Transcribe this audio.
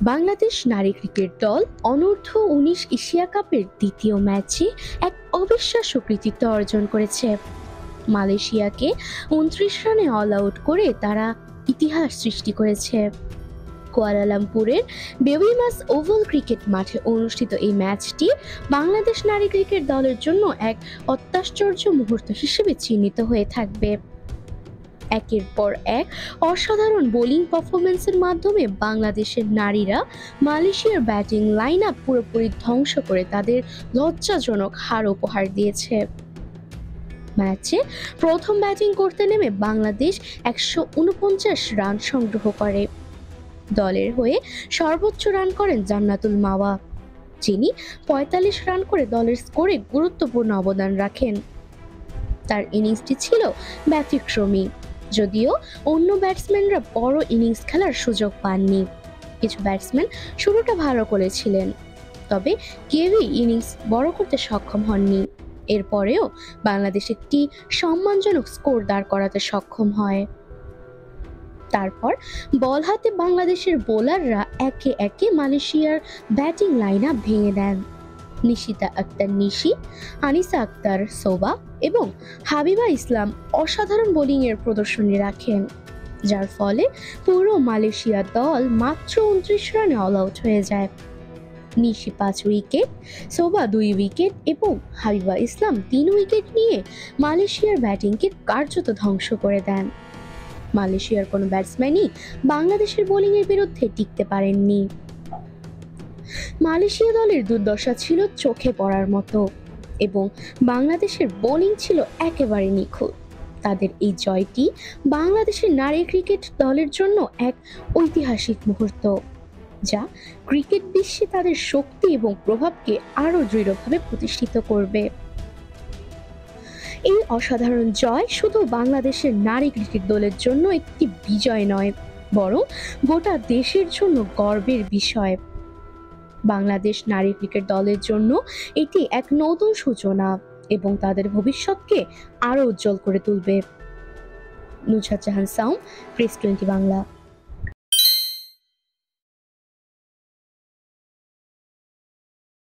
বাংলাদেশ নারী ক্রিকেট দল অনূর্ধ্ব-19 এশিয়া কাপের দ্বিতীয় ম্যাচে এক অবিশ্বাস্য কৃতিত্ব অর্জন করেছে। মালয়েশিয়াকে 29 রানে অল আউট করে তারা ইতিহাস সৃষ্টি করেছে। কুয়ালালামপুরের বেবিমাস ওভাল ক্রিকেট মাঠে অনুষ্ঠিত এই ম্যাচটি বাংলাদেশ নারী ক্রিকেট দলের জন্য এক অত্যাশ্চর্য মুহূর্ত হিসেবে চিহ্নিত হয়ে থাকবে। একের পর এক অসাধারণ বোলিং পারফরম্যান্সের মাধ্যমে বাংলাদেশের নারীরা মালয়েশিয়ার ব্যাটিং লাইন আপ পুরোপুরি ধ্বংস করে তাদের লজ্জাজনক হার উপহার দিয়েছে। ম্যাচে প্রথম ব্যাটিং করতে নেমে বাংলাদেশ 149 রান সংগ্রহ করে। দলের হয়ে সর্বোচ্চ রান করেন জান্নাতুল মাওয়া, যিনি 45 রান করে দলের স্কোরে গুরুত্বপূর্ণ অবদান রাখেন। তার ইনিংসটি ছিল ব্যতিক্রমী, যদিও অন্য ব্যাটসম্যানরা বড় ইনিংস খেলার সুযোগ পাননি। কিছু ব্যাটসম্যান শুরুটা ভালো করেছিলেন, তবে কেউই ইনিংস বড় করতে সক্ষম হননি। এরপরেও বাংলাদেশ একটি সম্মানজনক স্কোর দাঁড় করাতে সক্ষম হয়। তারপর বল হাতে বাংলাদেশের বোলাররা একে একে মালয়েশিয়ার ব্যাটিং লাইন আপ ভেঙে দেন। নিশিতা আক্তার নিশি, আনিসা আক্তার সোবা এবং হাবিবা ইসলাম অসাধারণ বোলিংয়ের প্রদর্শনী রাখেন, যার ফলে পুরো মালয়েশিয়া দল মাত্র 29 রানে অল আউট হয়ে যায়। নিশি 5 উইকেট, সোবা 2 উইকেট এবং হাবিবা ইসলাম 3 উইকেট নিয়ে মালয়েশিয়ার ব্যাটিংকে কার্যত ধ্বংস করে দেন। মালয়েশিয়ার কোনো ব্যাটসম্যানই বাংলাদেশের বোলিংয়ের বিরুদ্ধে টিকতে পারেননি। মালয়েশিয়া দলের দুর্দশা ছিল চোখে পড়ার মতো এবং বাংলাদেশের বোলিং ছিল একেবারে নিখুঁত। তাদের এই জয়টি বাংলাদেশের নারী ক্রিকেট দলের জন্য এক ঐতিহাসিক মুহূর্ত, যা ক্রিকেট বিশ্বে তাদের শক্তি এবং প্রভাবকে আরও দৃঢ়ভাবে প্রতিষ্ঠিত করবে। এই অসাধারণ জয় শুধু বাংলাদেশের নারী ক্রিকেট দলের জন্য একটি বিজয় নয়, বরং গোটা দেশের জন্য গর্বের বিষয়। বাংলাদেশ নারী ক্রিকেট দলের জন্য এটি এক নতুন সূচনা এবং তাদের ভবিষ্যৎকে আরো উজ্জ্বল করে তুলবে। নুসরাত জাহান সাউম, প্রেস 20 বাংলা।